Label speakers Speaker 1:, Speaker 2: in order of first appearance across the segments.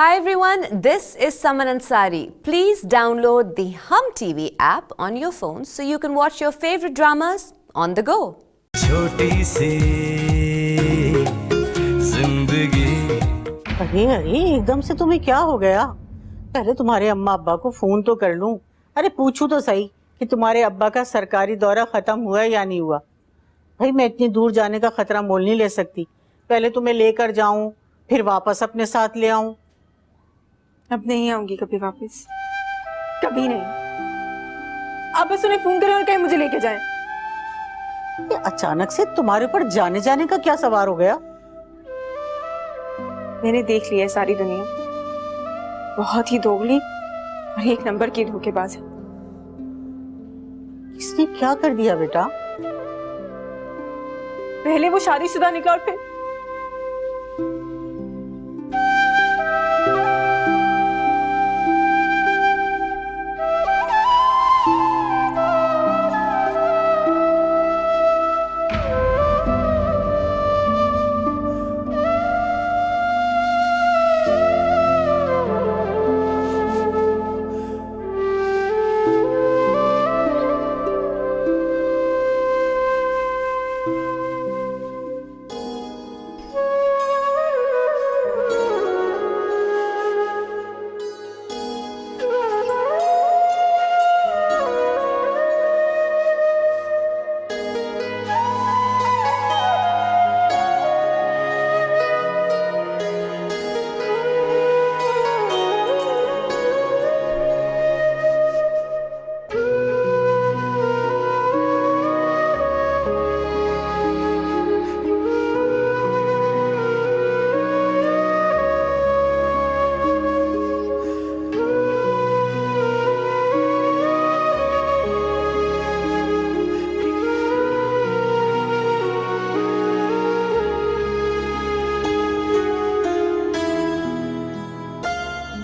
Speaker 1: Hi everyone, this is Saman Ansari. Please download the Hum TV app on your phone so you can watch your favorite dramas on the go. छोटी सी
Speaker 2: जिंदगी। अरे अरे एकदम से तुम्हें क्या हो गया? पहले तुम्हारे अम्मा अब्बा को फोन तो कर लूं। अरे पूछूं तो सही कि तुम्हारे अब्बा का सरकारी दौरा खत्म हुआ या नहीं हुआ। भाई मैं इतनी दूर जाने का खतरा मोल नहीं ले सकती। पहले तुम्हें लेकर जाऊं फिर वापस अपने साथ ले आऊं।
Speaker 3: अब नहीं आऊंगी कभी वापस, कभी नहीं। आप बस उन्हें फोन करें और कहें मुझे लेके जाएं।
Speaker 2: ये अचानक से तुम्हारे ऊपर जाने जाने का क्या सवार हो गया?
Speaker 3: मैंने देख लिया है सारी दुनिया, बहुत ही दोगली और एक नंबर की धोखेबाज है।
Speaker 2: इसने क्या कर दिया बेटा?
Speaker 3: पहले वो शादीशुदा निकला और फिर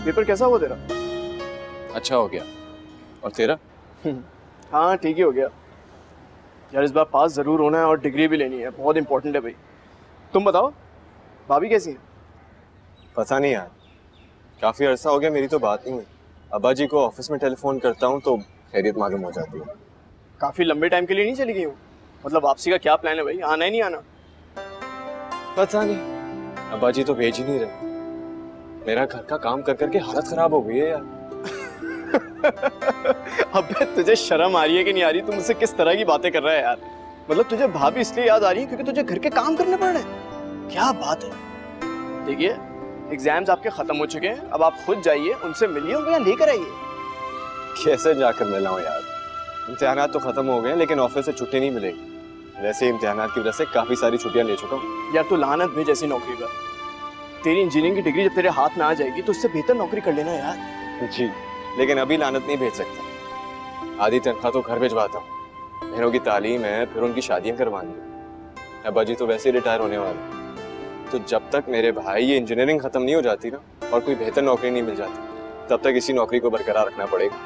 Speaker 4: पेपर कैसा हुआ तेरा?
Speaker 5: अच्छा हो गया। और तेरा?
Speaker 4: हाँ ठीक ही हो गया यार। इस बार पास ज़रूर होना है और डिग्री भी लेनी है, बहुत इंपॉर्टेंट है भाई। तुम बताओ, भाभी कैसी है?
Speaker 5: पता नहीं यार, काफ़ी अरसा हो गया मेरी तो बात नहीं हुई। अब्बा जी को ऑफिस में टेलीफोन करता हूँ तो खैरियत मालूम हो जाती है।
Speaker 4: काफ़ी लंबे टाइम के लिए नहीं चली गई हूँ? मतलब वापसी का क्या प्लान है भाई, आना ही नहीं आना?
Speaker 5: पता नहीं, अब्बा जी तो भेज ही नहीं रहे। मेरा घर का काम कर करके हालत खराब हो गई है यार।
Speaker 4: अबे तुझे शर्म आ रही है कि नहीं आ रही? तू मुझसे किस तरह की बातें कर रहा है यार? मतलब तुझे भाभी इसलिए याद आ रही है क्योंकि तुझे घर के काम करने पड़ रहे हैं? क्या बात है। देखिए, एग्जाम्स आपके खत्म हो चुके हैं, अब आप खुद जाइए, उनसे मिलिए, उनको यहाँ लेकर आइए।
Speaker 5: कैसे जाकर मिलाऊं यार? इम्तिहानात तो खत्म हो गए लेकिन ऑफिस से छुट्टी नहीं मिलेगी। वैसे इम्तिहानात की वजह से काफ़ी सारी छुट्टियां ले चुका हूँ।
Speaker 4: यार तू लानत भेज ऐसी नौकरी पर। तेरी इंजीनियरिंग की डिग्री जब तेरे हाथ में आ जाएगी तो उससे बेहतर नौकरी कर लेना यार।
Speaker 5: जी, लेकिन अभी लानत नहीं भेज सकता। आधी तनख्वाह तो घर भिजवाता हूँ। बहनों की तालीम है, फिर उनकी शादियां करवानी है। अब्बा जी तो वैसे ही रिटायर होने वाले, तो जब तक मेरे भाई ये इंजीनियरिंग खत्म नहीं हो जाती ना और कोई बेहतर नौकरी नहीं मिल जाती, तब तक इसी नौकरी को बरकरार रखना पड़ेगा।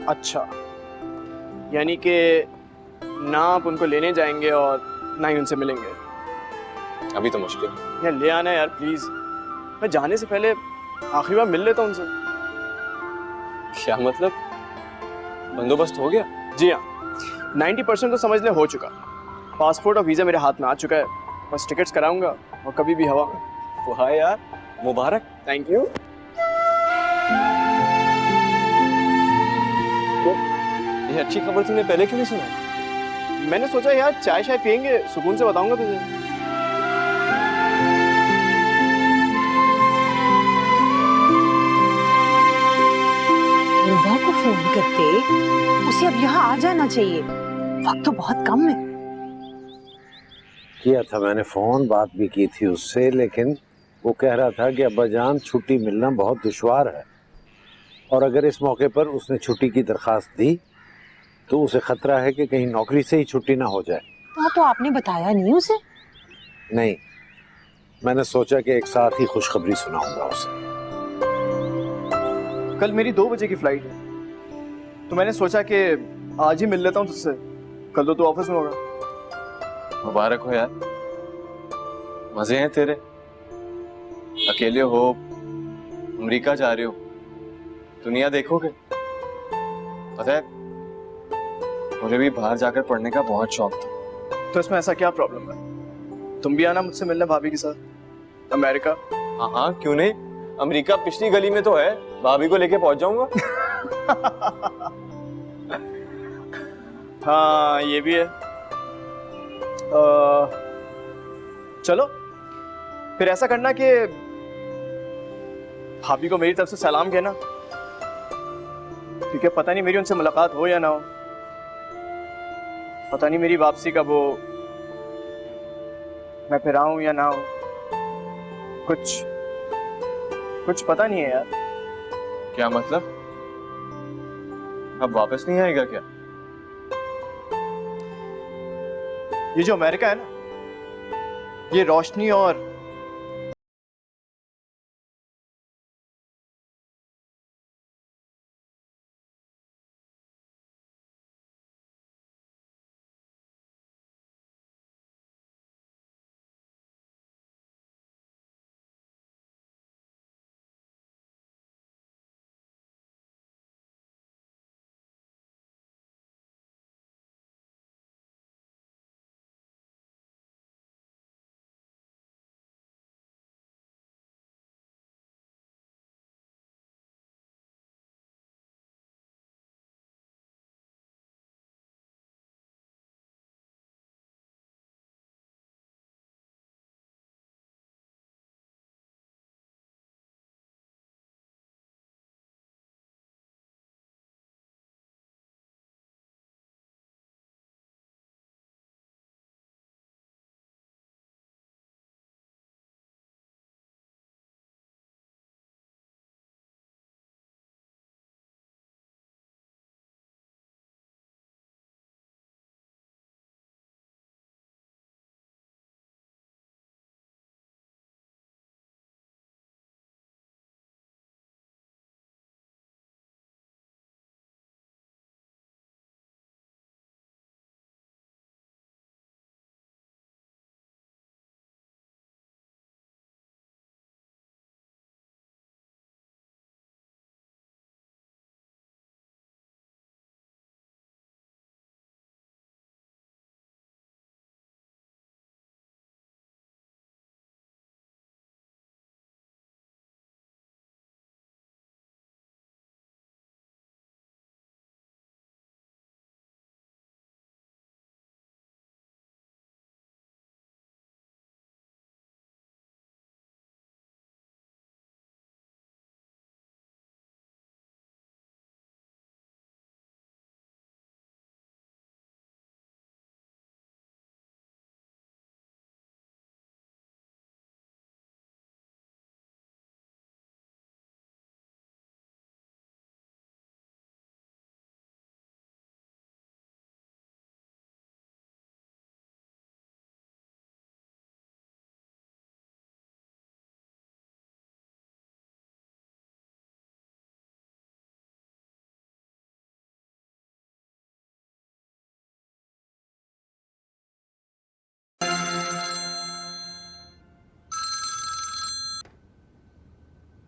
Speaker 4: अच्छा, यानी कि ना आप उनको लेने जाएंगे और ना ही उनसे मिलेंगे?
Speaker 5: अभी तो मुश्किल है।
Speaker 4: यार ले आना यार प्लीज। मैं जाने से पहले आखिरी बार मिल लेता हूँ उनसे।
Speaker 5: क्या मतलब, बंदोबस्त हो गया?
Speaker 4: जी हाँ, 90% तो समझ ले हो चुका। पासपोर्ट और वीज़ा मेरे हाथ में आ चुका है, बस टिकट्स कराऊंगा और कभी भी हवा में।
Speaker 5: वाह यार, मुबारक।
Speaker 4: Thank you.
Speaker 5: ये अच्छी खबर तूने पहले क्यों नहीं सुनाई?
Speaker 4: मैंने सोचा यार चाय शाय पियेंगे, सुकून से बताऊंगा तुझे।
Speaker 2: रुवा को फोन करते उसे अब यहाँ आ जाना चाहिए, वक्त तो बहुत कम है।
Speaker 6: किया था मैंने फोन, बात भी की थी उससे, लेकिन वो कह रहा था कि अब्बा जान छुट्टी मिलना बहुत दुश्वार है और अगर इस मौके पर उसने छुट्टी की दरखास्त दी तो उसे खतरा है कि कहीं नौकरी से ही छुट्टी ना हो जाए।
Speaker 2: हाँ तो आपने बताया नहीं उसे?
Speaker 6: नहीं, मैंने सोचा कि एक साथ ही खुशखबरी सुनाऊंगा उसे।
Speaker 4: कल मेरी 2 बजे की फ्लाइट है, तो मैंने सोचा कि आज ही मिल लेता हूँ तुझसे। कल तो तू ऑफिस में होगा।
Speaker 5: मुबारक हो यार, मजे हैं तेरे। अकेले हो, अमेरिका जा रहे हो, दुनिया देखोगे। पता है, मुझे भी बाहर जाकर पढ़ने का बहुत शौक था।
Speaker 4: तो इसमें ऐसा क्या प्रॉब्लम है? तुम भी आना मुझसे मिलने भाभी के साथ अमेरिका।
Speaker 5: हाँ हाँ, क्यों नहीं। अमेरिका पिछली गली में तो है, भाभी को लेके पहुंच जाऊंगा।
Speaker 4: हाँ ये भी है। चलो फिर ऐसा करना कि भाभी को मेरी तरफ से सलाम कहना, क्योंकि पता नहीं मेरी उनसे मुलाकात हो या ना हो, पता नहीं मेरी वापसी कब हो, मैं फिर आऊं या ना हो, कुछ पता नहीं है यार।
Speaker 5: क्या मतलब? अब वापस नहीं आएगा क्या?
Speaker 4: ये जो अमेरिका है ना, ये रोशनी और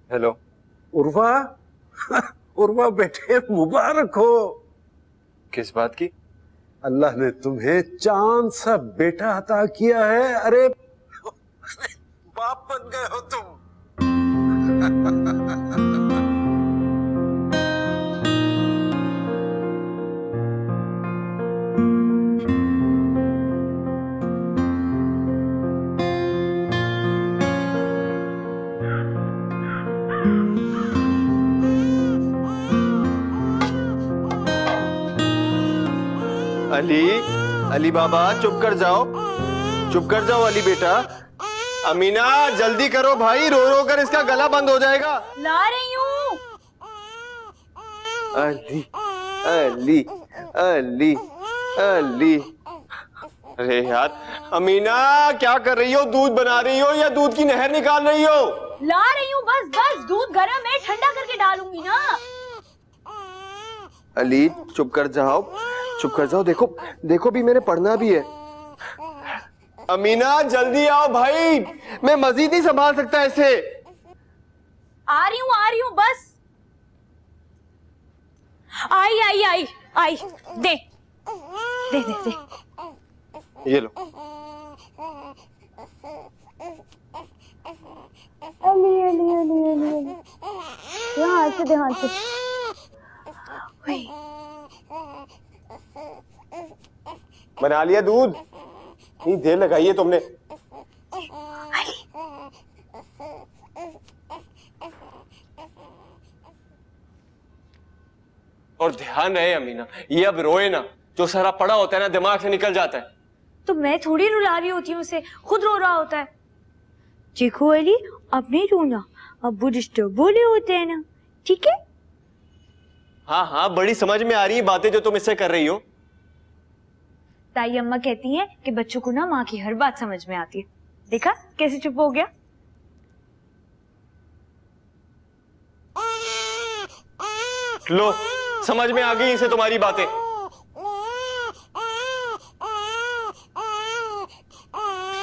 Speaker 5: हेलो।
Speaker 6: उर्वा उर्वा बेटे मुबारक हो।
Speaker 5: किस बात की?
Speaker 6: अल्लाह ने तुम्हें चांद सा बेटा अता किया है। अरे बाप बन गए हो तुम।
Speaker 5: अली बाबा चुप कर जाओ, चुप कर जाओ अली बेटा। अमीना जल्दी करो भाई, रो रो कर इसका गला बंद हो जाएगा।
Speaker 7: ला रही हूँ।
Speaker 5: अली अली अली अली। अरे यार अमीना क्या कर रही हो? दूध बना रही हो या दूध की नहर निकाल रही हो?
Speaker 7: ला रही हूँ, बस बस दूध गर्म है, ठंडा करके डालूंगी ना।
Speaker 5: अली चुप कर जाओ, चुप कर जाओ। देखो देखो भी मैंने पढ़ना भी है। अमीना जल्दी आओ भाई, मैं मजीद नहीं संभाल सकता ऐसे।
Speaker 7: आ रही हूँ बस। आई आई आई आई, दे दे दे दे।
Speaker 5: ये लो।
Speaker 7: अली अली अली अली अली, ध्यान से ध्यान से। ओए,
Speaker 5: बना लिया दूध? नहीं देर लगाई है तुमने। और ध्यान रहे अमीना, ये अब रोए ना, जो सारा पड़ा होता है ना दिमाग से निकल जाता है।
Speaker 7: तो मैं थोड़ी रुला रही होती हूँ उसे, खुद रो रहा होता है। देखो अली, अब नहीं रोना, अब वो डिस्टर्ब बोले होते हैं ना, ठीक है?
Speaker 5: हाँ हाँ, बड़ी समझ में आ रही है बातें जो तुम इससे कर रही हो।
Speaker 7: ताई अम्मा कहती हैं कि बच्चों को ना माँ की हर बात समझ में आती है। देखा कैसे चुप हो गया?
Speaker 5: लो, समझ में आ गई इसे तुम्हारी बातें।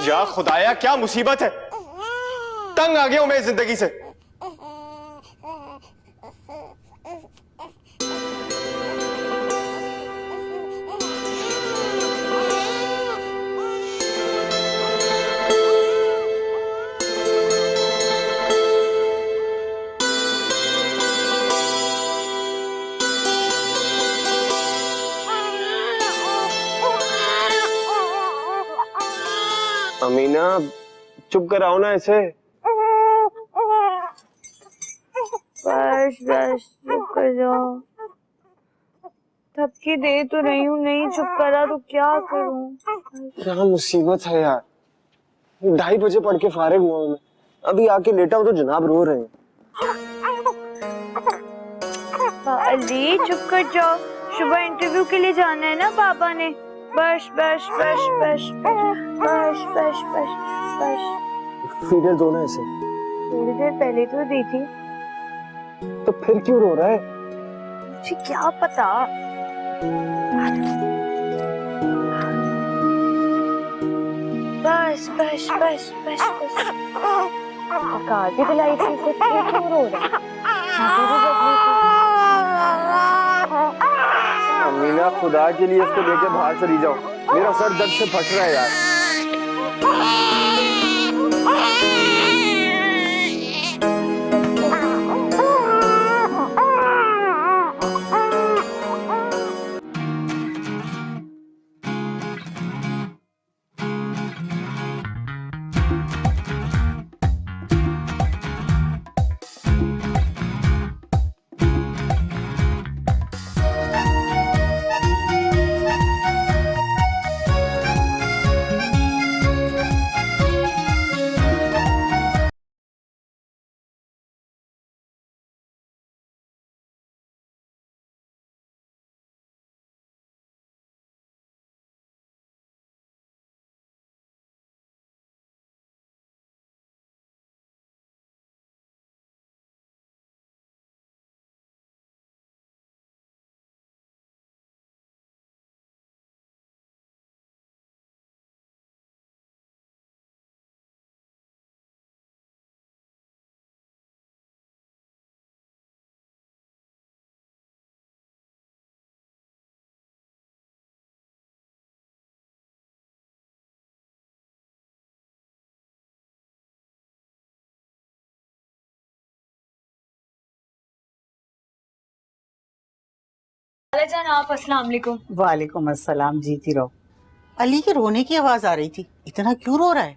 Speaker 5: या खुदाया, क्या मुसीबत है। तंग आ गया हूं मैं इस जिंदगी से। अमीना, चुप कराओ ना इसे।
Speaker 7: बस बस चुप कर जाओ। थपकी दे तो रही हूँ, नहीं चुप करा तो क्या करूँ?
Speaker 5: क्या मुसीबत है यार। 2:30 बजे पढ़ के फारिग हुआ हूं मैं, अभी आके लेटा हूं तो जनाब रो रहे हैं।
Speaker 7: अली चुप कर जाओ, सुबह इंटरव्यू के लिए जाना है ना पापा ने। बस बस बस बस बस बस बस बस।
Speaker 5: फीडर दो ना इसे।
Speaker 7: थोड़ी देर पहले तो दी थी।
Speaker 5: तो फिर क्यों रो रहा है?
Speaker 7: मुझे क्या पता। बस बस बस बस बस। कार भी दिलाई थी, फिर क्यों रो रहा है?
Speaker 5: अमीना, खुदा के लिए इसको लेके बाहर चली जाओ, मेरा सर दर्द से फट रहा है यार।
Speaker 7: जान आप, अस्सलाम वालेकुम।
Speaker 2: वालेकुम अस्सलाम, जीती रहो। अली के रोने की आवाज आ रही थी, इतना क्यों रो रहा है?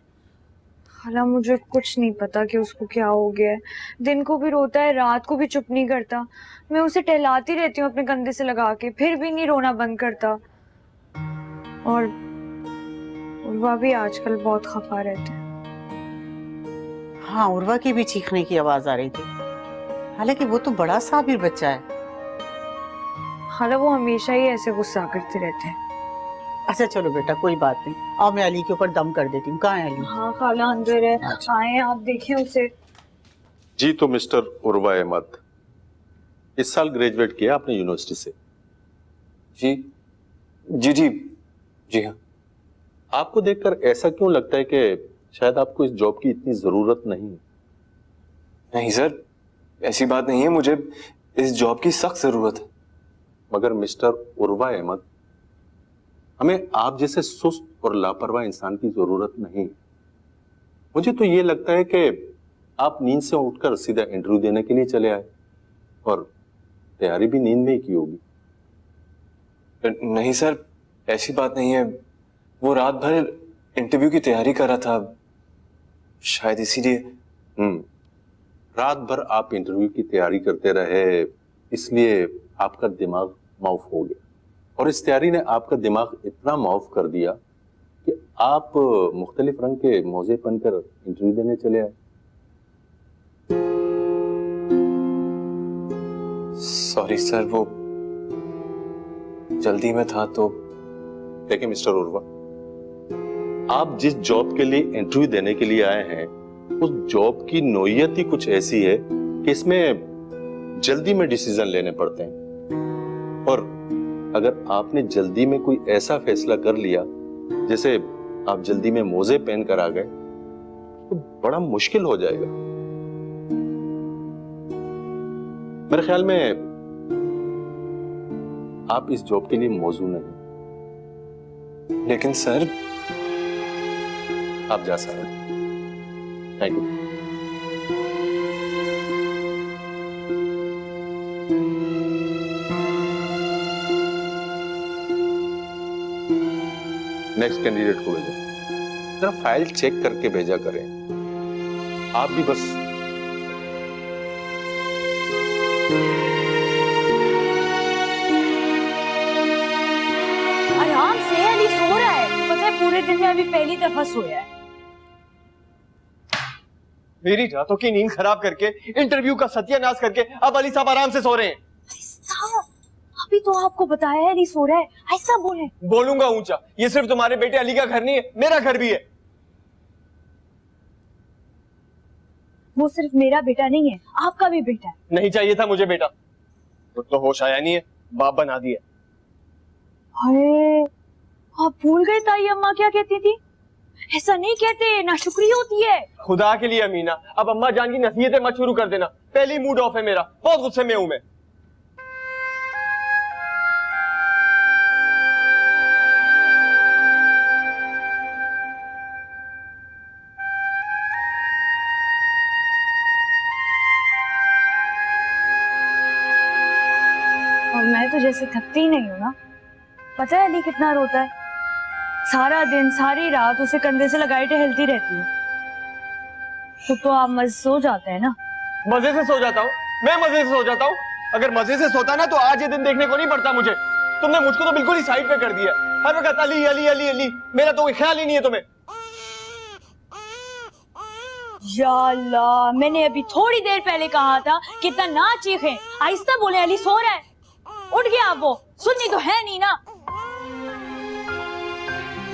Speaker 7: हाला मुझे कुछ नहीं पता कि उसको क्या हो गया है। दिन को भी रोता है, रात को भी चुप नहीं करता। मैं उसे टहलाती रहती हूँ अपने कंधे से लगा के, फिर भी नहीं रोना बंद करता। और उर्वा भी आजकल बहुत खफा रहते हैं।
Speaker 2: हाँ, उर्वा की भी चीखने की आवाज आ रही थी। हालांकि वो तो बड़ा साबिर बच्चा है।
Speaker 7: हाला वो हमेशा ही ऐसे गुस्सा करते रहते हैं।
Speaker 2: अच्छा चलो बेटा, कोई बात नहीं, आओ मैं अली के ऊपर दम कर देती हूँ। कहाँ है अली?
Speaker 7: हाँ खाला अंदर है। आए आप देखें उसे।
Speaker 8: जी, तो मिस्टर उर्वा अहमद इस साल ग्रेजुएट किया आपने यूनिवर्सिटी से?
Speaker 5: जी जी जी जी हाँ।
Speaker 8: आपको देखकर ऐसा क्यों लगता है कि शायद आपको इस जॉब की इतनी जरूरत नहीं?
Speaker 5: नहीं सर, ऐसी बात नहीं है, मुझे इस जॉब की सख्त जरूरत है।
Speaker 8: मगर मिस्टर उर्वा अहमद, हमें आप जैसे सुस्त और लापरवाह इंसान की जरूरत नहीं। मुझे तो ये लगता है कि आप नींद से उठकर सीधा इंटरव्यू देने के लिए चले आए और तैयारी भी नींद में ही की होगी।
Speaker 5: नहीं सर, ऐसी बात नहीं है। वो रात भर इंटरव्यू की तैयारी कर रहा था, शायद इसीलिए।
Speaker 8: रात भर आप इंटरव्यू की तैयारी करते रहे, इसलिए आपका दिमाग माउफ हो गया और इस तैयारी ने आपका दिमाग इतना माउफ कर दिया कि आप मुख्तलिफ रंग के मोजे पहनकर इंटरव्यू देने चले आए।
Speaker 5: सॉरी सर, वो जल्दी में था तो।
Speaker 8: देखिए मिस्टर उर्वा, आप जिस जॉब के लिए इंटरव्यू देने के लिए आए हैं उस जॉब की नोयत ही कुछ ऐसी है कि इसमें जल्दी में डिसीजन लेने पड़ते हैं, और अगर आपने जल्दी में कोई ऐसा फैसला कर लिया जैसे आप जल्दी में मोजे पहन कर आ गए तो बड़ा मुश्किल हो जाएगा। मेरे ख्याल में आप इस जॉब के लिए मौजू नहीं।
Speaker 5: लेकिन सर,
Speaker 8: आप जा सकते हैं। Thank you. नेक्स्ट कैंडिडेट को भेजा, जरा फाइल चेक करके भेजा करें। आप भी बस
Speaker 7: आराम से, अली सो रहा है। पता है पूरे दिन में अभी पहली दफा सोया है।
Speaker 4: मेरी रातों की नींद खराब करके, इंटरव्यू का सत्यानाश करके अब अली साहब आराम से सो रहे हैं।
Speaker 7: अभी तो आपको बताया है अली सो रहा है, ऐसा बोले।
Speaker 4: बोलूंगा ऊंचा, ये सिर्फ तुम्हारे बेटे अली का घर नहीं है, मेरा घर भी है।
Speaker 7: वो सिर्फ मेरा बेटा नहीं है, आपका भी बेटा है।
Speaker 4: नहीं चाहिए था मुझे बेटा, तो होश आया नहीं है, बाप बना दिया।
Speaker 7: अरे आप भूल गए ताई अम्मा क्या कहती थी? ऐसा नहीं कहते, नाशुक्री होती है।
Speaker 4: खुदा के लिए अमीना, अब अम्मा जान की नसीहतें मत शुरू कर देना। पहली मूड ऑफ है मेरा, बहुत गुस्से में हूं मैं।
Speaker 7: और मैं तो जैसे थकती ही नहीं हूँ ना। पता है अली कितना रोता है? सारा दिन सारी रात उसे कंधे से लगाए टहलती रहती हूँ। तो आप मजे सो जाते हैं ना?
Speaker 4: मजे से सो जाता हूँ, मैं मजे से सो जाता हूँ। अगर मजे से सोता ना तो आज ये दिन देखने को नहीं पड़ता मुझे। तुमने मुझको तो बिल्कुल ही साइड पे कर दिया। हर वक्त अली अली अली अली, मेरा तो कोई ख्याल ही नहीं है तुम्हें।
Speaker 7: या अल्लाह, मैंने अभी थोड़ी देर पहले कहा था कि इतना ना चीखें, आहिस्ता बोले। अली सो रहा है, उठ गया। वो सुननी तो है नहीं ना।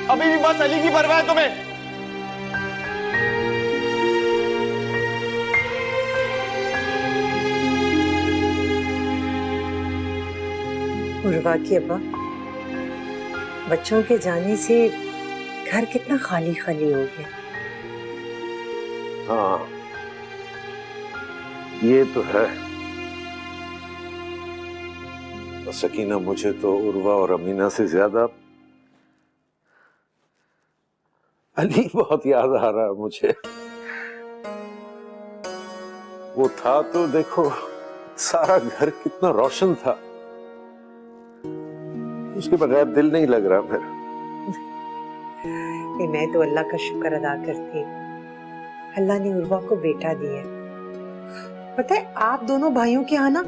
Speaker 4: अभी भी बस अली की परवाह है तुम्हें।
Speaker 2: उर्वा की अब्बा, बच्चों के जाने से घर कितना खाली खाली हो गया।
Speaker 6: हाँ, ये तो है। सकीना, मुझे तो उर्वा और अमीना से ज्यादा अली बहुत याद आ रहा है मुझे। वो था तो देखो, सारा घर कितना रोशन था। उसके बगैर दिल नहीं लग रहा मेरा।
Speaker 2: मैं तो अल्लाह का शुक्र अदा करती, अल्लाह ने उर्वा को बेटा दिया। पता है, आप दोनों भाइयों के यहाँ ना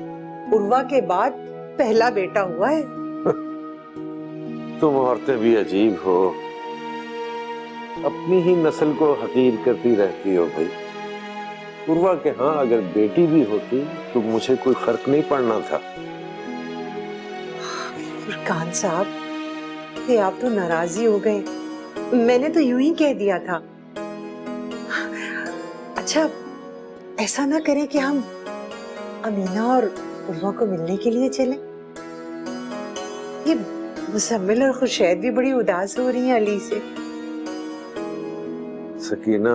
Speaker 2: उर्वा के बाद पहला बेटा हुआ है।
Speaker 6: तुम औरतें भी अजीब हो, अपनी ही नस्ल को हकीर करती रहती हो भाई। उर्वा के हाँ अगर बेटी भी होती तो मुझे कोई फर्क नहीं पड़ना था।
Speaker 2: फुरकान साहब, ये आप तो नाराजी हो गए। मैंने तो यूं ही कह दिया था। अच्छा, ऐसा ना करें कि हम अमीना और उर्वा को मिलने के लिए चलें। ये मुसम्मिल और खुशैद भी बड़ी उदास हो रही हैं अली से।
Speaker 6: सकीना,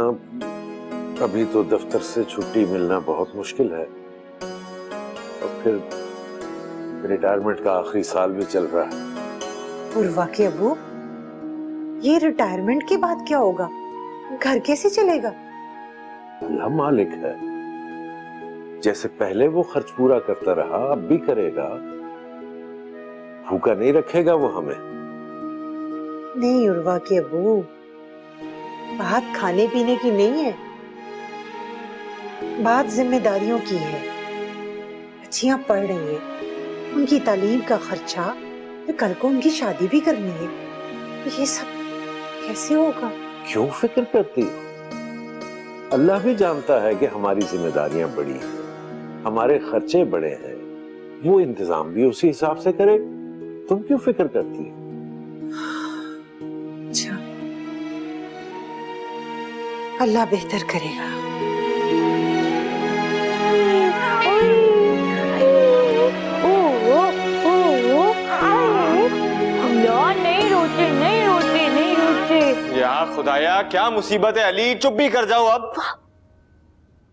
Speaker 6: अभी तो दफ्तर से छुट्टी मिलना बहुत मुश्किल है। और फिर रिटायरमेंट का आखिरी साल भी चल रहा है।
Speaker 2: उर्वा के अबू, ये रिटायरमेंट के बाद क्या होगा? घर कैसे चलेगा?
Speaker 6: अल्लाह मालिक है, जैसे पहले वो खर्च पूरा करता रहा अब भी करेगा। भूखा नहीं रखेगा वो हमें।
Speaker 2: नहीं उर्वा के अबू, बात खाने पीने की नहीं है, बात जिम्मेदारियों की है। बच्चियां पढ़ रही है, उनकी तालीम का खर्चा, तो कल को उनकी शादी भी करनी है। ये सब कैसे होगा?
Speaker 6: क्यों फिक्र करती हो? अल्लाह भी जानता है कि हमारी जिम्मेदारियां बड़ी हैं, हमारे खर्चे बड़े हैं, वो इंतजाम भी उसी हिसाब से करे। तुम क्यों फिक्र करती हो?
Speaker 2: अच्छा, अल्लाह बेहतर करेगा।
Speaker 7: नहीं रोते नहीं रोते नहीं रोते।
Speaker 5: यार खुदाया क्या मुसीबत है अली, चुप भी कर जाओ अब।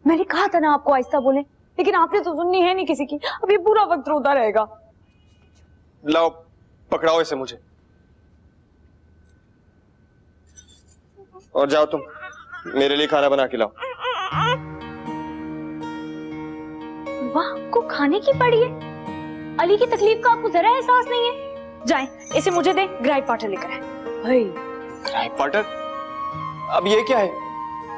Speaker 7: मैंने कहा था ना आपको आहिस्ता बोले, लेकिन आपने तो सुननी है नहीं किसी की। अब ये पूरा वक्त रोता रहेगा।
Speaker 5: लाओ पकड़ाओ इसे मुझे, और जाओ तुम मेरे लिए खाना बना के लाओ।
Speaker 7: वाह, को खाने की पड़ी है। अली की तकलीफ का आपको जरा एहसास नहीं है? जाएं, इसे मुझे दे, ग्राइप वाटर लेकर आए।
Speaker 5: Gripe water? अब ये क्या है?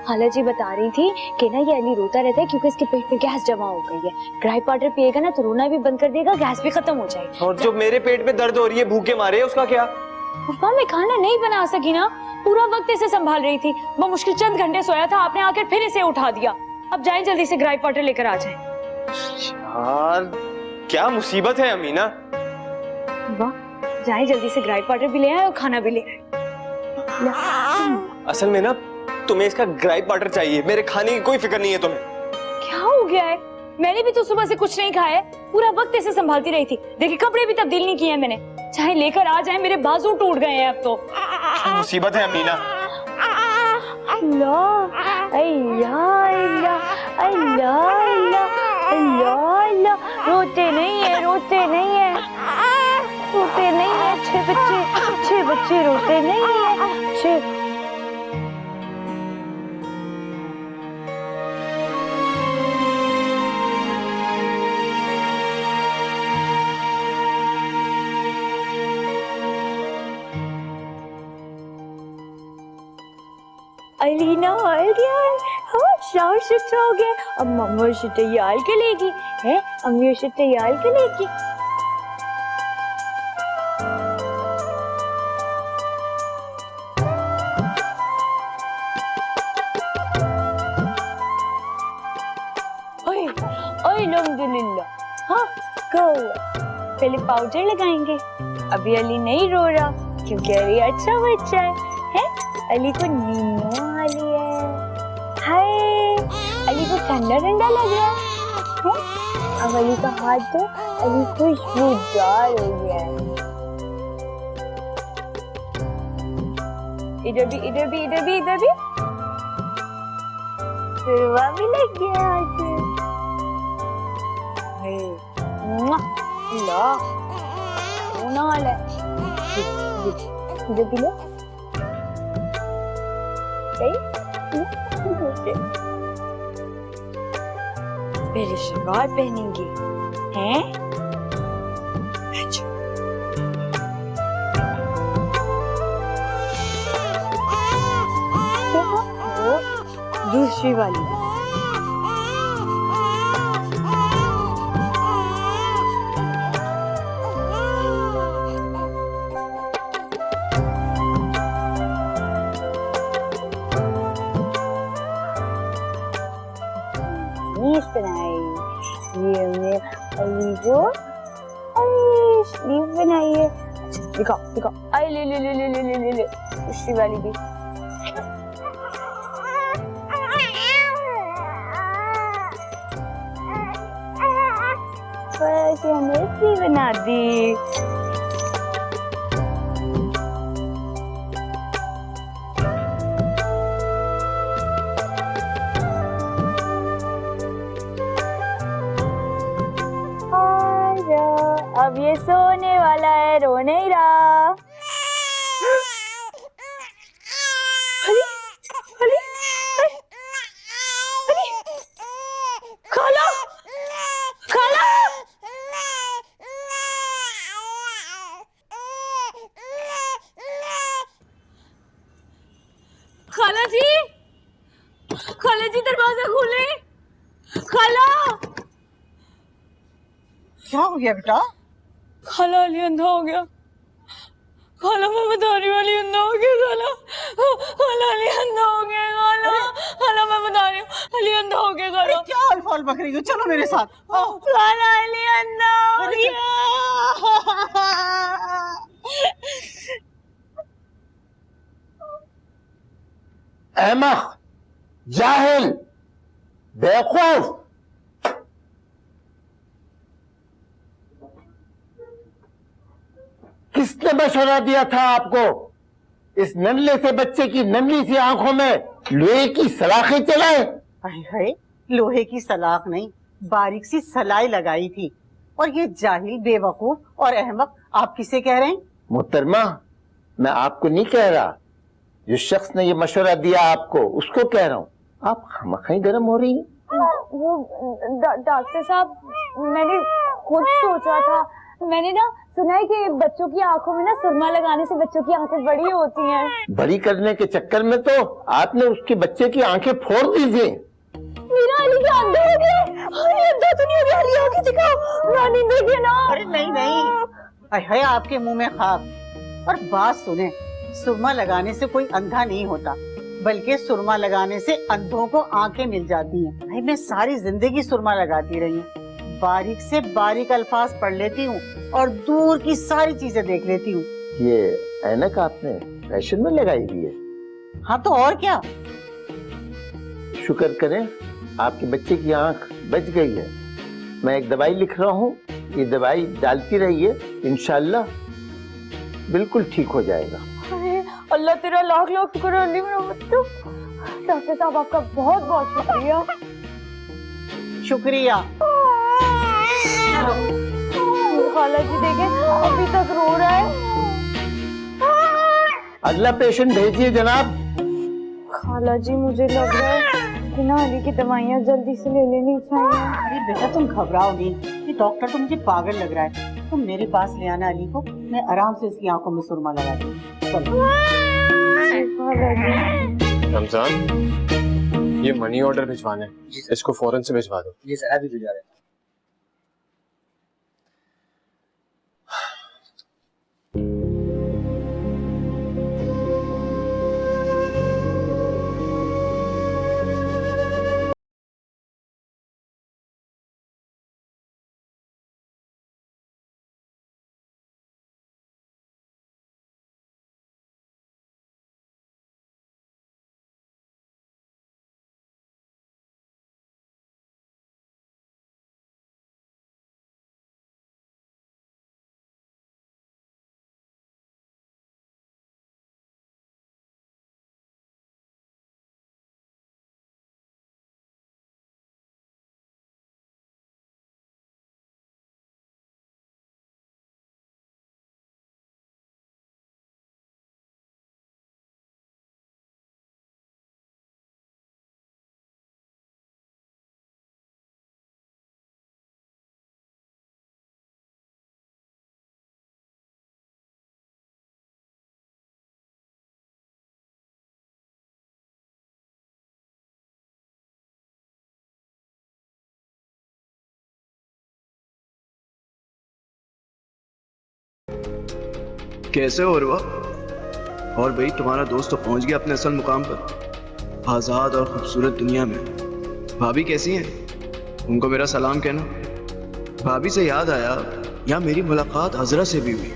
Speaker 7: खाला जी बता रही थी कि ना ये अली रोता रहता है क्योंकि इसके पेट में गैस जमा हो गई है। ग्राइप वाटर पिएगा ना तो रोना भी बंद कर देगा, गैस भी खत्म हो जाएगी।
Speaker 5: और जो मेरे पेट में दर्द हो रही है भूखे मारे, उसका क्या?
Speaker 7: पापा मैं खाना नहीं बना सकी ना, पूरा वक्त इसे संभाल रही थी। वो मुश्किल चंद घंटे सोया था, आपने आकर फिर इसे उठा दिया। अब जाएं जल्दी से ग्राइप वाटर लेकर आ जाएं।
Speaker 5: यार क्या मुसीबत है अमीना।
Speaker 7: वाह, जाएं जल्दी से ग्राइप वाटर भी ले आए और खाना भी ले आए।
Speaker 5: असल में ना तुम्हें इसका ग्राइप वाटर चाहिए, मेरे खाने की कोई फिक्र नहीं है तुम्हें।
Speaker 7: क्या हो गया है? मैंने भी तो सुबह से कुछ नहीं खाया है, पूरा वक्त इसे संभालती रही थी। देखिए कपड़े भी तब्दील नहीं किए मैंने। चाहे लेकर आ जाए, मेरे बाजू टूट गए हैं अब तो।
Speaker 5: क्या मुसीबत है अमीना?
Speaker 7: अल्लाह अल्लाह अल्लाह अल्लाह अल्लाह अल्लाह। रोते नहीं है, रोते नहीं है, रोते नहीं है। अच्छे बच्चे रोते नहीं है। अच्छे अलीना अलियान, हाँ शाम शिफ्ट हो गया। अब मम्मा उसे तैयार करेगी है, अम्मी उसे तैयार करेगी। ओए ओए अल्हम्दुलिल्लाह। हाँ कहो, पहले पाउडर लगाएंगे। अभी अली नहीं रो रहा क्योंकि अली अच्छा बच्चा है। अली को नींद आ रही है। हाय, अली को ठंडा ठंडा लग रहा है। अब अली का हाथ तो अली खुशबूदार हो गया है। इधर भी इधर भी इधर भी इधर भी शुरुआ भी लग गया हाथ। ला रोना वाला है। इधर भी लो। मेरे शलवार पहनेंगे हैं? अच्छा। वो दूसरी वाली बनाई। ये हमने अली को स्लीव बनाई है। अच्छा दिखाओ दिखाओ। आई ले ले ले ले ले ले ले ले दूसरी वाली भी। बस हमने स्लीव बना दी। अब ये सोने वाला है, रो नहीं रहा। अली, अली, अली, खाला, खाला। खाला जी, खाला जी दरवाजा खोले। खाला,
Speaker 2: क्या हो गया बेटा?
Speaker 7: खाला अली अंधा हो गया। खाला मैं बता रही हूँ, अली अंधा हो गया। खाला, खाला अली अंधा हो गया। खाला, खाला मैं बता रही हूँ, अली अंधा हो गया। खाला,
Speaker 2: क्या अल्फाल बक रही हो? चलो मेरे साथ। आओ।
Speaker 7: खाला अली अंधा हो गया।
Speaker 6: अहमक, जाहिल, बेवकूफ। किसने मशवरा दिया था आपको इस नन्हे से बच्चे की नन्ही सी आंखों में लोहे की सलाखें चलाए?
Speaker 2: हाय हाय, लोहे की सलाख नहीं, बारीक सी सलाई लगाई थी। और ये जाहिल, बेवकूफ और अहमक आप किसे कह रहे हैं?
Speaker 6: मोहतरमा, मैं आपको नहीं कह रहा, जो शख्स ने ये मशवरा दिया आपको उसको कह रहा हूँ। आप खामखा गर्म हो रही हैं।
Speaker 7: वो डॉक्टर साहब, मैंने खुद सोचा था। मैंने ना सुना है कि बच्चों की आंखों में ना सुरमा लगाने से बच्चों की आंखें बड़ी होती हैं।
Speaker 6: बड़ी करने के चक्कर में तो आपने उसके बच्चे की आंखें फोड़ दीजिए।
Speaker 7: मेरा अली क्या अंधा हो गया? अरे अंधा तो नहीं हो गया, अली आंखें दिखाओ, रानी देखिए ना।
Speaker 2: अरे नहीं नहीं, हाय हाय आपके मुंह में खाक। और बात सुने, सुरमा लगाने से कोई अंधा नहीं होता, बल्कि सुरमा लगाने से अंधों को आंखें मिल जाती हैं। भाई मैं सारी जिंदगी सुरमा लगाती रही हूँ, बारीक से बारीक अल्फाज पढ़ लेती हूँ और दूर की सारी चीजें देख लेती हूँ।
Speaker 6: ये ऐनक आपने फैशन में लगाई हुई है?
Speaker 2: हाँ तो और क्या।
Speaker 6: शुक्र करें आपके बच्चे की आंख बच गई है। मैं एक दवाई लिख रहा हूँ, ये दवाई डालती रहिए, इंशाल्लाह बिल्कुल ठीक हो जाएगा।
Speaker 7: अरे अल्लाह तेरा लाख लाख शुक्र है अली मेरा बच्चा। डॉक्टर साहब आपका बहुत बहुत शुक्रिया।
Speaker 2: शुक्रिया।
Speaker 7: खाला जी देखे अभी तक रो रहा है।
Speaker 6: अगला पेशेंट भेजिए जनाब।
Speaker 7: खाला जी मुझे लग रहा है कि ना अली की दवाइयाँ जल्दी से ले लेनी चाहिए।
Speaker 2: अरे बेटा तुम घबराओ नहीं, ये डॉक्टर तो मुझे पागल लग रहा है। तुम मेरे पास ले आना अली को, मैं आराम से इसकी आंखों में सुरमा लगा दूंगी। चलो।
Speaker 5: रमजान, ये मनी ऑर्डर भिजवाना है, इसको फौरन से भिजवा दो।
Speaker 9: जी सर, अभी भिजवा रहे हैं।
Speaker 4: कैसे हो उर्वा? और भाई तुम्हारा दोस्त तो पहुंच गया अपने असल मुकाम पर, आज़ाद और खूबसूरत दुनिया में। भाभी कैसी हैं? उनको मेरा सलाम कहना। भाभी से याद आया, यहाँ मेरी मुलाकात हजरा से भी हुई।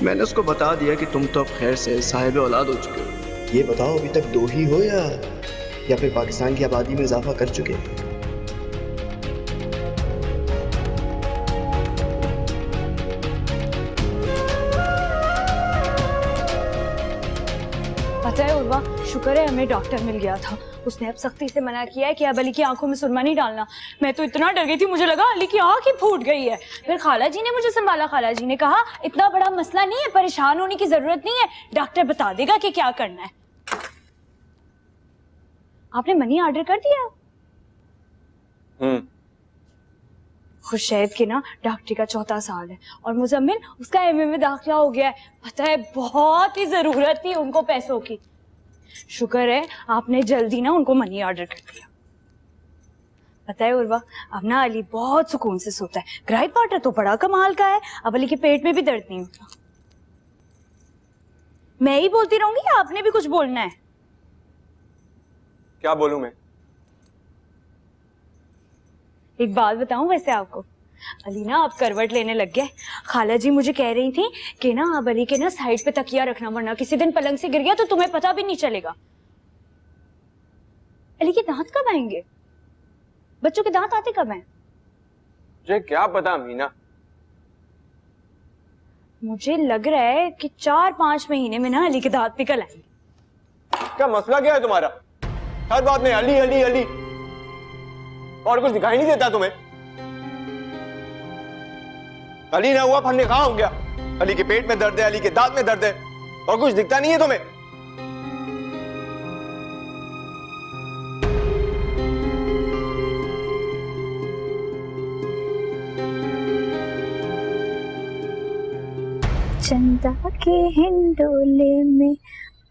Speaker 4: मैंने उसको बता दिया कि तुम तो अब खैर से साहिब औलाद हो चुके हो। ये बताओ अभी तक 2 ही हो या फिर पाकिस्तान की आबादी में इजाफा कर चुके?
Speaker 7: पता है उर्वा, शुक्र है हमें डॉक्टर मिल गया था। उसने अब सख्ती से मना किया है कि अब अली की आंखों में सुरमा नहीं डालना। मैं तो इतना डर गई थी, मुझे लगा अली की आंख ही फूट गई है। फिर खाला जी ने मुझे संभाला। खाला जी ने कहा इतना बड़ा मसला नहीं है, परेशान होने की जरूरत नहीं है, डॉक्टर बता देगा कि क्या करना है। आपने मनी ऑर्डर कर दिया? खुशैद के ना डॉक्टरी का 4था साल है और मुजम्मिल उसका एमए में दाखिला हो गया है। पता है बहुत ही जरूरत थी उनको पैसों की। शुक्र है आपने जल्दी ना उनको मनी ऑर्डर कर दिया। पता है उर्वा, अब ना अली बहुत सुकून से सोता है। ग्राइप वाटर तो बड़ा कमाल का है, अब अली के पेट में भी दर्द नहीं होता। मैं ही बोलती रहूंगी या आपने भी कुछ बोलना है?
Speaker 5: क्या बोलूं मैं?
Speaker 7: एक बात बताऊं वैसे आपको, अली ना अब करवट लेने लग गया। खाला जी मुझे कह रही थी कि ना अब अली के ना साइड पे तकिया रखना, वरना किसी दिन पलंग से गिर गया तो तुम्हें पता भी नहीं चलेगा। अली के दांत कब आएंगे? बच्चों के दांत आते कब हैं?
Speaker 5: मुझे क्या पता मीना।
Speaker 7: मुझे लग रहा है कि 4-5 महीने में ना अली के दांत निकल आएंगे।
Speaker 5: क्या मसला क्या है तुम्हारा? हर बात में अली अली अली, और कुछ दिखाई नहीं देता तुम्हें? अली ना हुआ फन्ने कहां हो गया? अली के पेट में दर्द है, अली के दांत में दर्द है, और कुछ दिखता नहीं है तुम्हें?
Speaker 9: चंदा के हिंडोले में,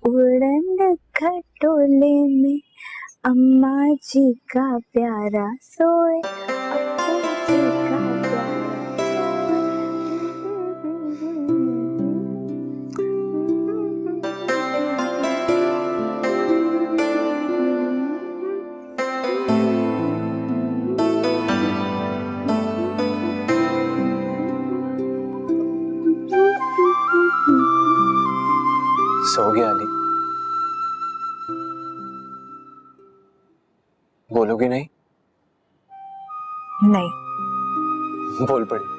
Speaker 9: उड़न खटोले में, अम्मा जी का प्यारा सोए, अप्पू जी का
Speaker 5: सो गया अली? बोलोगे नहीं?
Speaker 7: नहीं।
Speaker 5: बोल पड़ी।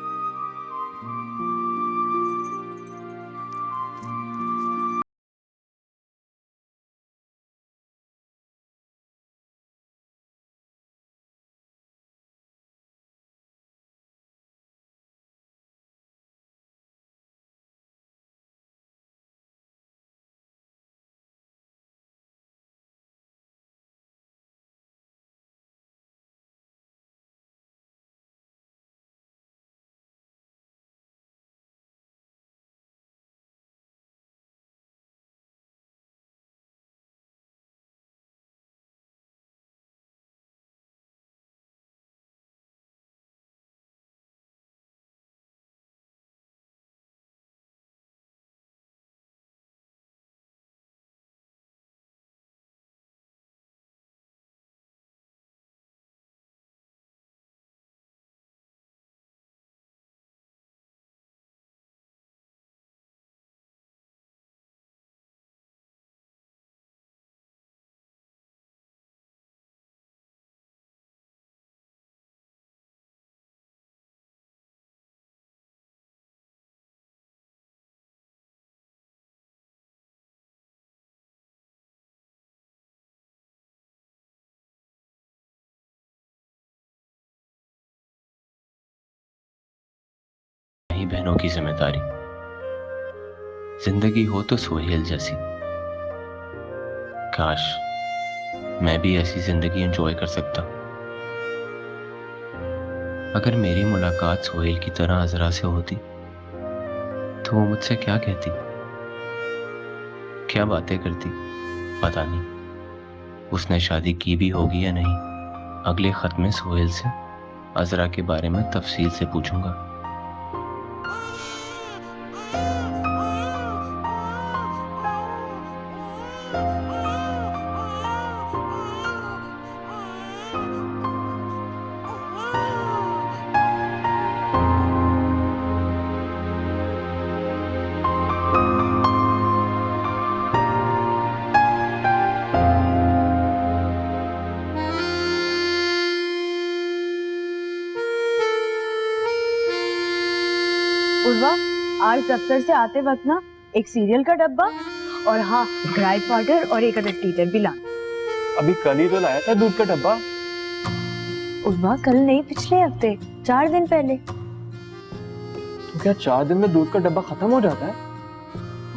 Speaker 10: बहनों की जिम्मेदारी। जिंदगी हो तो सोहेल जैसी। काश मैं भी ऐसी जिंदगी एंजॉय कर सकता। अगर मेरी मुलाकात सोहेल की तरह अजरा से होती तो वो मुझसे क्या कहती, क्या बातें करती, पता नहीं। उसने शादी की भी होगी या नहीं। अगले खत में सोहेल से अजरा के बारे में तफसील से पूछूंगा।
Speaker 7: उर्वा, आज दफ्तर से आते वक्त ना एक सीरियल का डब्बा और हाँ, ड्राई पाउडर और एक अदर टीटर भी ला।
Speaker 5: अभी कल ही तो लाया था दूध का डब्बा।
Speaker 7: उर्वा, कल नहीं, पिछले हफ्ते, 4 दिन पहले।
Speaker 5: तो क्या 4 दिन में दूध का डब्बा खत्म हो जाता है?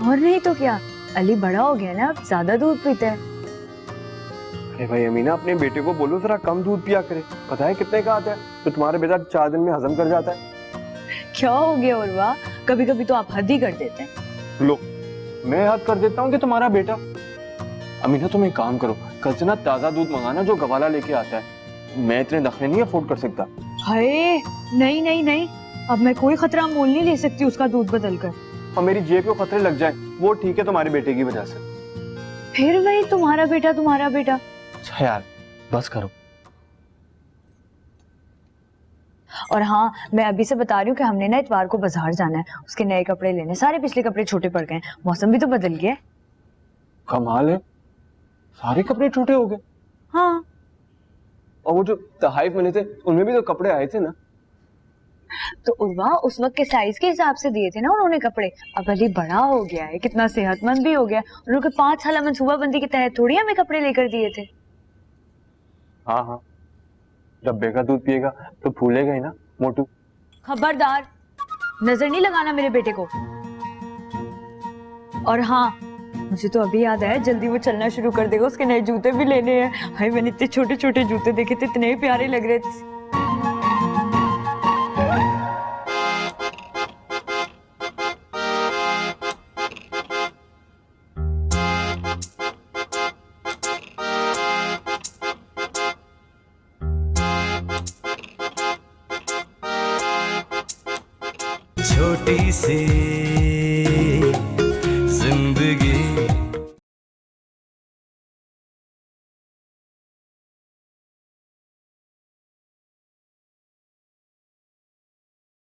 Speaker 7: और नहीं तो क्या, अली बड़ा हो गया ना, अब ज्यादा दूध पीता है।
Speaker 5: अरे भाई अमीना, अपने बेटे को बोलो जरा कम दूध पिया करे। पता है कितने का आता है? तो तुम्हारा बेटा 4 दिन में हजम कर जाता है।
Speaker 7: क्या हो गया उर्वा, कभी कभी तो आप हद ही कर देते हैं।
Speaker 5: लो, मैं हद कर देता हूँ कि तुम्हारा बेटा। अमीना तुम एक काम करो, कल से ना ताजा दूध मंगाना जो गवाला लेके आता है। मैं इतने नखरे नहीं अफोर्ड कर सकता।
Speaker 7: हाय, नहीं नहीं नहीं, अब मैं कोई खतरा मोल नहीं ले सकती उसका दूध बदल कर।
Speaker 5: और मेरी जेब को खतरे लग जाए वो ठीक है तुम्हारे बेटे की वजह से।
Speaker 7: फिर वही तुम्हारा बेटा तुम्हारा बेटा।
Speaker 5: अच्छा यार, बस करो।
Speaker 7: और हाँ, मैं अभी से बता रही हूँ कि हमने ना इतवार को बाजार जाना है, उसके नए कपड़े लेने। सारे पिछले कपड़े छोटे पड़ गए, मौसम भी तो बदल गया है।
Speaker 5: कमाल है, सारे कपड़े छोटे हो गए।
Speaker 7: हाँ,
Speaker 5: और वो जो तोहफे मिले थे उनमें भी तो कपड़े आए थे ना।
Speaker 7: तो उर्वा, उस वक्त के साइज के हिसाब से दिए थे ना उन्होंने कपड़े। अब अली बड़ा हो गया है, कितना सेहतमंद भी हो गया। उन्होंने 5 साल मनसूबाबंदी के तहत थोड़ी हमें कपड़े लेकर दिए थे।
Speaker 5: हाँ हाँ, डब्बे का दूध पिएगा तो फूलेगा ही ना मोटू।
Speaker 7: खबरदार, नजर नहीं लगाना मेरे बेटे को। और हाँ, मुझे तो अभी याद आया, जल्दी वो चलना शुरू कर देगा, उसके नए जूते भी लेने हैं। हाय, मैंने इतने छोटे छोटे जूते देखे थे, इतने प्यारे लग रहे थे।
Speaker 11: छोटी सी